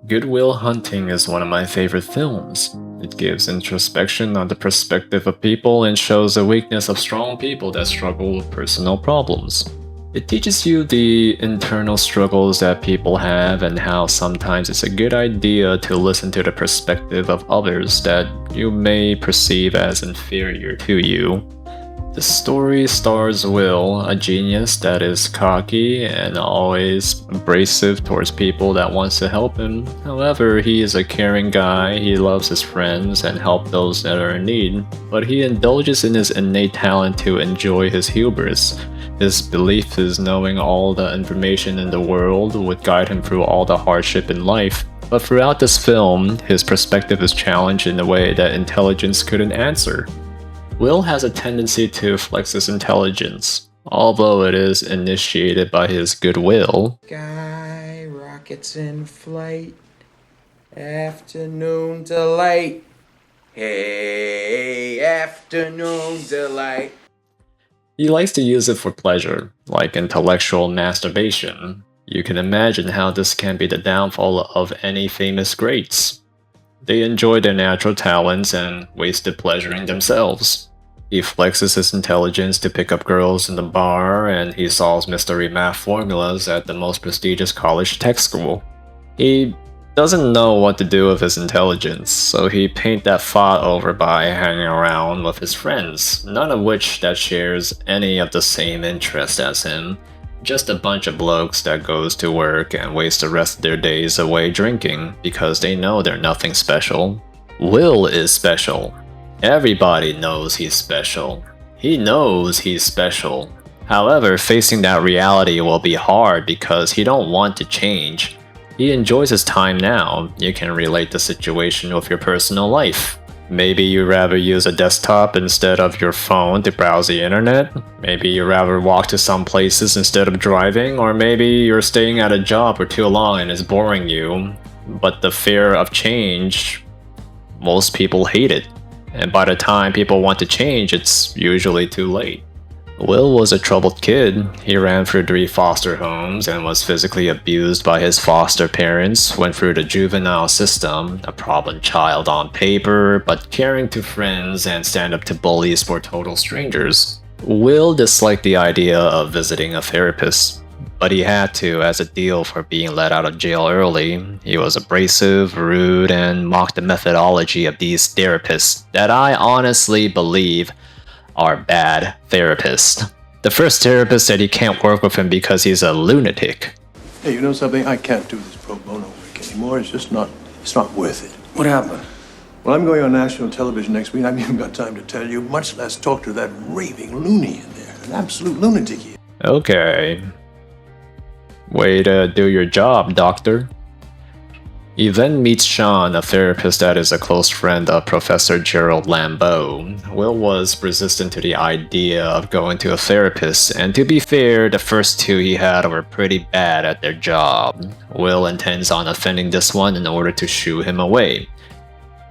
Good Will Hunting is one of my favorite films. It gives introspection on the perspective of people and shows the weakness of strong people that struggle with personal problems. It teaches you the internal struggles that people have and how sometimes it's a good idea to listen to the perspective of others that you may perceive as inferior to you. The story stars Will, a genius that is cocky and always abrasive towards people that wants to help him. However, he is a caring guy, he loves his friends and help those that are in need, but he indulges in his innate talent to enjoy his hubris. His belief is knowing all the information in the world would guide him through all the hardship in life. But throughout this film, his perspective is challenged in a way that intelligence couldn't answer. Will has a tendency to flex his intelligence, although it is initiated by his goodwill. Sky rockets in flight, afternoon delight. Hey, afternoon delight. He likes to use it for pleasure, like intellectual masturbation. You can imagine how this can be the downfall of any famous greats. They enjoy their natural talents and wasted pleasuring themselves. He flexes his intelligence to pick up girls in the bar, and he solves mystery math formulas at the most prestigious college tech school. He doesn't know what to do with his intelligence, so he paint that thought over by hanging around with his friends, none of which that shares any of the same interest as him. Just a bunch of blokes that goes to work and waste the rest of their days away drinking because they know they're nothing special. Will is special. Everybody knows he's special. He knows he's special. However, facing that reality will be hard because he don't want to change. He enjoys his time now. You can relate the situation with your personal life. Maybe you'd rather use a desktop instead of your phone to browse the internet. Maybe you'd rather walk to some places instead of driving, or maybe you're staying at a job for too long and it's boring you. But the fear of change, most people hate it. And by the time people want to change, it's usually too late. Will was a troubled kid. He ran through 3 foster homes and was physically abused by his foster parents, went through the juvenile system, a problem child on paper, but caring to friends and stand up to bullies were total strangers. Will disliked the idea of visiting a therapist, but he had to as a deal for being let out of jail early. He was abrasive, rude, and mocked the methodology of these therapists that I honestly believe are bad therapists. The first therapist said he can't work with him because he's a lunatic. Hey, you know something? I can't do this pro bono work anymore. It's not worth it. What happened? Well, I'm going on national television next week. I haven't even got time to tell you, much less talk to that raving loony in there. An absolute lunatic he is. Okay. Way to do your job, doctor. He then meets Sean, a therapist that is a close friend of Professor Gerald Lambeau. Will was resistant to the idea of going to a therapist, and to be fair, the first 2 he had were pretty bad at their job. Will intends on offending this one in order to shoo him away.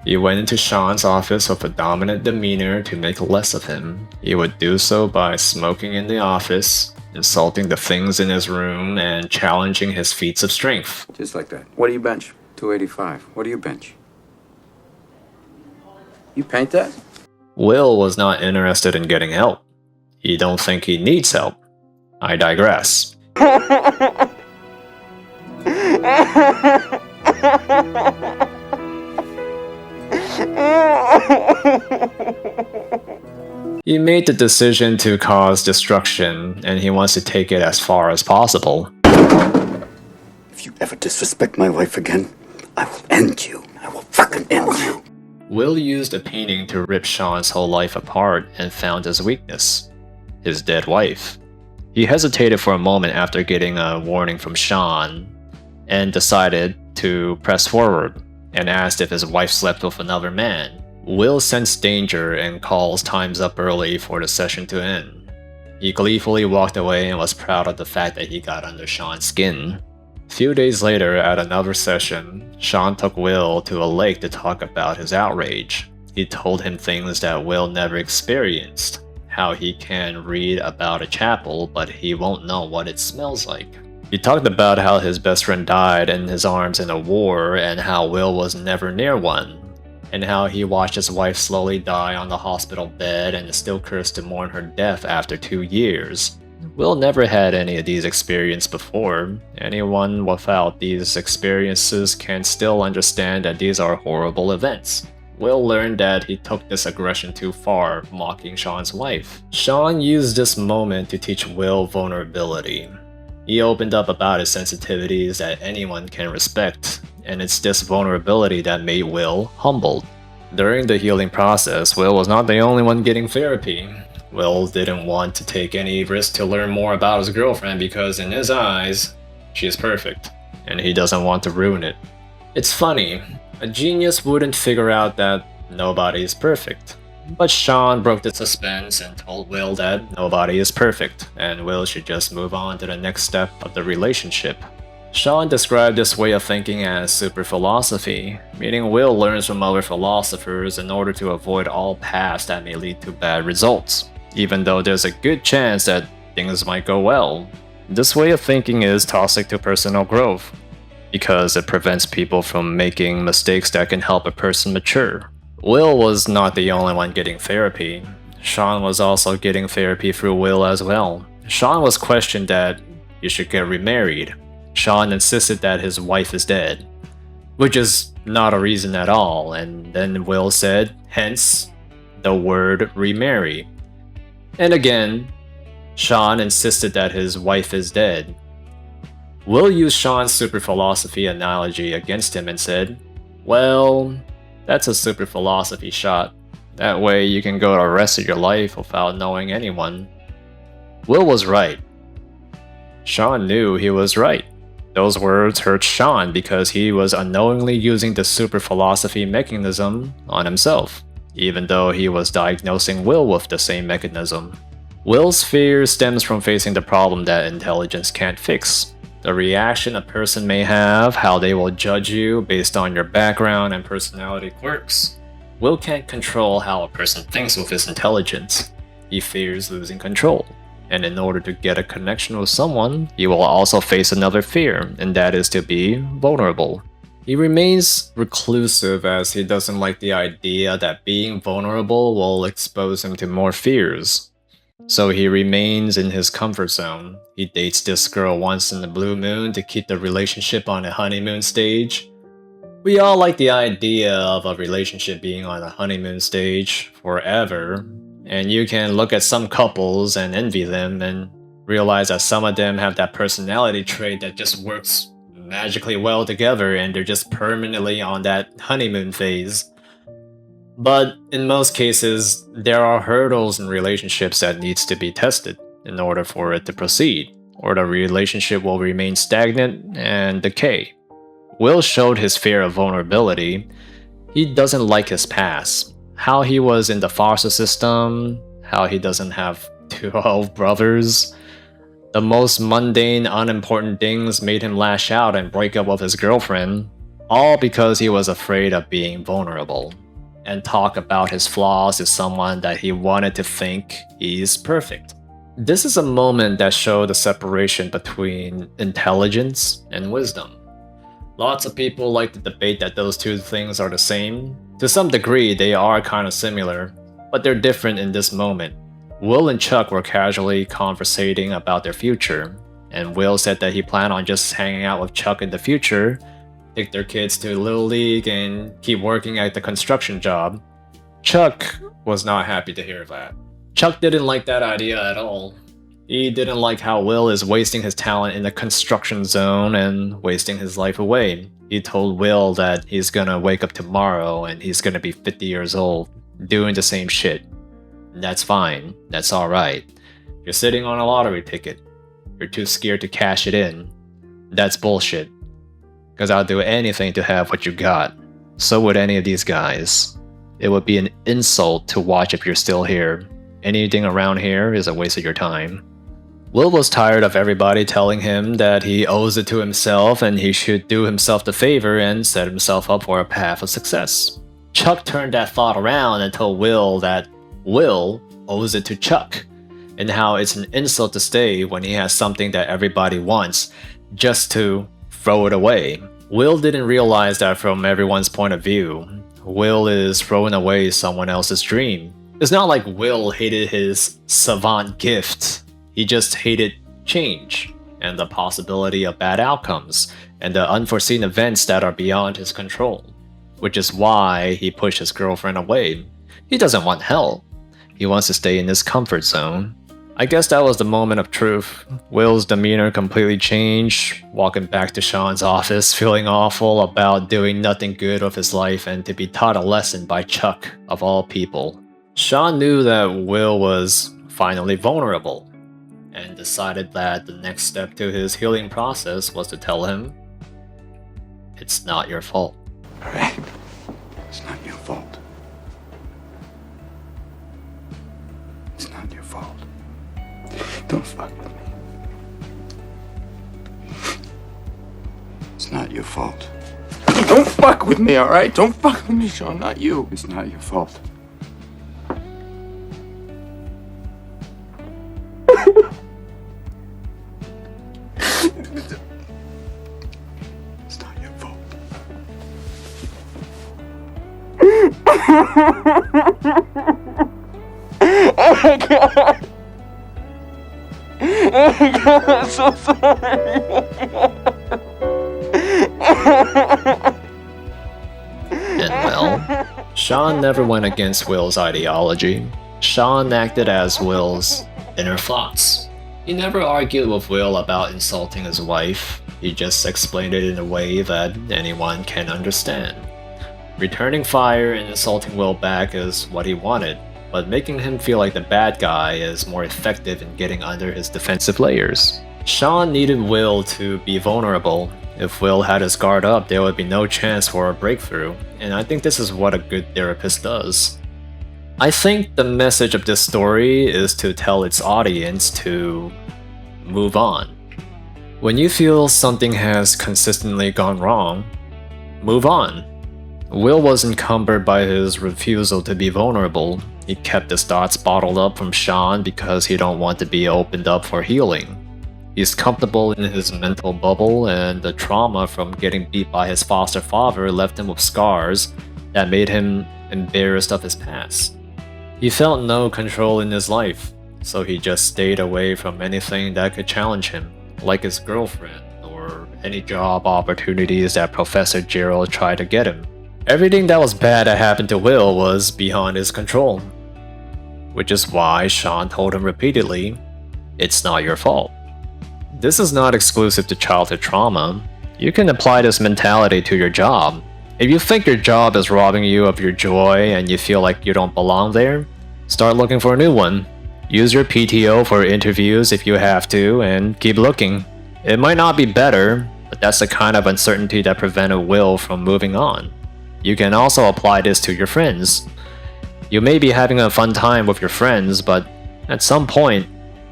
He went into Sean's office with a dominant demeanor to make less of him. He would do so by smoking in the office, insulting the things in his room, and challenging his feats of strength. Just like that. What do you bench? 285. What do you bench? You paint that? Will was not interested in getting help. He don't think he needs help. I digress. He made the decision to cause destruction, and he wants to take it as far as possible. If you ever disrespect my wife again, I will end you. I will fucking end you. Will used a painting to rip Sean's whole life apart and found his weakness: his dead wife. He hesitated for a moment after getting a warning from Sean, and decided to press forward, and asked if his wife slept with another man. Will sensed danger and calls times up early for the session to end. He gleefully walked away and was proud of the fact that he got under Sean's skin. Few days later, at another session, Sean took Will to a lake to talk about his outrage. He told him things that Will never experienced, how he can read about a chapel but he won't know what it smells like. He talked about how his best friend died in his arms in a war and how Will was never near one, and how he watched his wife slowly die on the hospital bed and is still cursed to mourn her death after 2 years. Will never had any of these experiences before. Anyone without these experiences can still understand that these are horrible events. Will learned that he took this aggression too far, mocking Sean's wife. Sean used this moment to teach Will vulnerability. He opened up about his sensitivities that anyone can respect, and it's this vulnerability that made Will humbled. During the healing process, Will was not the only one getting therapy. Will didn't want to take any risk to learn more about his girlfriend because in his eyes, she is perfect, and he doesn't want to ruin it. It's funny, a genius wouldn't figure out that nobody is perfect. But Sean broke the suspense and told Will that nobody is perfect, and Will should just move on to the next step of the relationship. Sean described this way of thinking as super philosophy, meaning Will learns from other philosophers in order to avoid all paths that may lead to bad results, even though there's a good chance that things might go well. This way of thinking is toxic to personal growth, because it prevents people from making mistakes that can help a person mature. Will was not the only one getting therapy. Sean was also getting therapy through Will as well. Sean was questioned that you should get remarried. Sean insisted that his wife is dead, which is not a reason at all, and then Will said, hence, the word remarry. And again, Sean insisted that his wife is dead. Will used Sean's super philosophy analogy against him and said, well, that's a super philosophy shot. That way you can go the rest of your life without knowing anyone. Will was right. Sean knew he was right. Those words hurt Sean because he was unknowingly using the super philosophy mechanism on himself, even though he was diagnosing Will with the same mechanism. Will's fear stems from facing the problem that intelligence can't fix. The reaction a person may have, how they will judge you based on your background and personality quirks. Will can't control how a person thinks with his intelligence. He fears losing control. And in order to get a connection with someone, he will also face another fear, and that is to be vulnerable. He remains reclusive as he doesn't like the idea that being vulnerable will expose him to more fears. So he remains in his comfort zone. He dates this girl once in the blue moon to keep the relationship on a honeymoon stage. We all like the idea of a relationship being on a honeymoon stage forever, and you can look at some couples and envy them and realize that some of them have that personality trait that just works magically well together and they're just permanently on that honeymoon phase. But in most cases, there are hurdles in relationships that needs to be tested in order for it to proceed, or the relationship will remain stagnant and decay. Will showed his fear of vulnerability. He doesn't like his past, how he was in the foster system, how he doesn't have 12 brothers. The most mundane, unimportant things made him lash out and break up with his girlfriend, all because he was afraid of being vulnerable and talk about his flaws to someone that he wanted to think is perfect. This is a moment that showed the separation between intelligence and wisdom. Lots of people like to debate that those two things are the same. To some degree, they are kind of similar, but they're different in this moment. Will and Chuck were casually conversating about their future, and Will said that he planned on just hanging out with Chuck in the future, take their kids to Little League, and keep working at the construction job. Chuck was not happy to hear that. Chuck didn't like that idea at all. He didn't like how Will is wasting his talent in the construction zone and wasting his life away. He told Will that he's gonna wake up tomorrow and he's gonna be 50 years old, doing the same shit. That's fine. That's alright. You're sitting on a lottery ticket. You're too scared to cash it in. That's bullshit. Because I'll do anything to have what you got. So would any of these guys. It would be an insult to watch if you're still here. Anything around here is a waste of your time. Will was tired of everybody telling him that he owes it to himself and he should do himself the favor and set himself up for a path of success. Chuck turned that thought around and told Will that Will owes it to Chuck, and how it's an insult to stay when he has something that everybody wants, just to throw it away. Will didn't realize that from everyone's point of view, Will is throwing away someone else's dream. It's not like Will hated his savant gift, he just hated change, and the possibility of bad outcomes, and the unforeseen events that are beyond his control. Which is why he pushed his girlfriend away. He doesn't want help, he wants to stay in his comfort zone. I guess that was the moment of truth. Will's demeanor completely changed, walking back to Sean's office, feeling awful about doing nothing good with his life and to be taught a lesson by Chuck, of all people. Sean knew that Will was finally vulnerable, and decided that the next step to his healing process was to tell him, "It's not your fault." All right? It's not your fault. It's not your fault. Don't fuck with me. It's not your fault. Don't fuck with me, all right? Don't fuck with me, Sean. Not you. It's not your fault. It's not your fault. Oh my god. Oh my god, I'm so sorry. And well, Sean never went against Will's ideology. Sean acted as Will's inner thoughts. He never argued with Will about insulting his wife, he just explained it in a way that anyone can understand. Returning fire and insulting Will back is what he wanted, but making him feel like the bad guy is more effective in getting under his defensive layers. Sean needed Will to be vulnerable. If Will had his guard up, there would be no chance for a breakthrough, and I think this is what a good therapist does. I think the message of this story is to tell its audience to move on. When you feel something has consistently gone wrong, move on. Will was encumbered by his refusal to be vulnerable. He kept his thoughts bottled up from Sean because he don't want to be opened up for healing. He's comfortable in his mental bubble, and the trauma from getting beat by his foster father left him with scars that made him embarrassed of his past. He felt no control in his life, so he just stayed away from anything that could challenge him, like his girlfriend or any job opportunities that Professor Gerald tried to get him. Everything that was bad that happened to Will was beyond his control, which is why Sean told him repeatedly, "It's not your fault." This is not exclusive to childhood trauma. You can apply this mentality to your job. If you think your job is robbing you of your joy and you feel like you don't belong there, start looking for a new one. Use your PTO for interviews if you have to, and keep looking. It might not be better, but that's the kind of uncertainty that prevented Will from moving on. You can also apply this to your friends. You may be having a fun time with your friends, but at some point,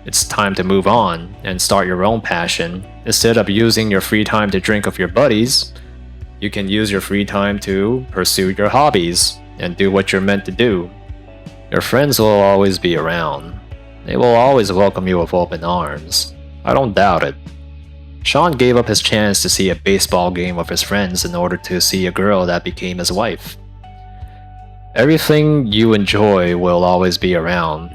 it's time to move on and start your own passion. Instead of using your free time to drink with your buddies, you can use your free time to pursue your hobbies and do what you're meant to do. Your friends will always be around. They will always welcome you with open arms. I don't doubt it. Sean gave up his chance to see a baseball game with his friends in order to see a girl that became his wife. Everything you enjoy will always be around.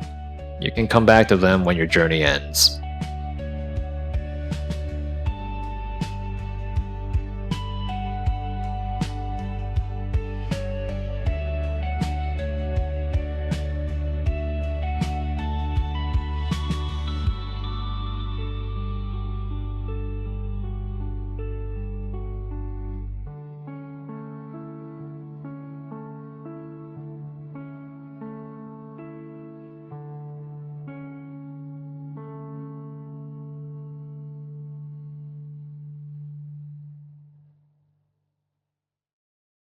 You can come back to them when your journey ends.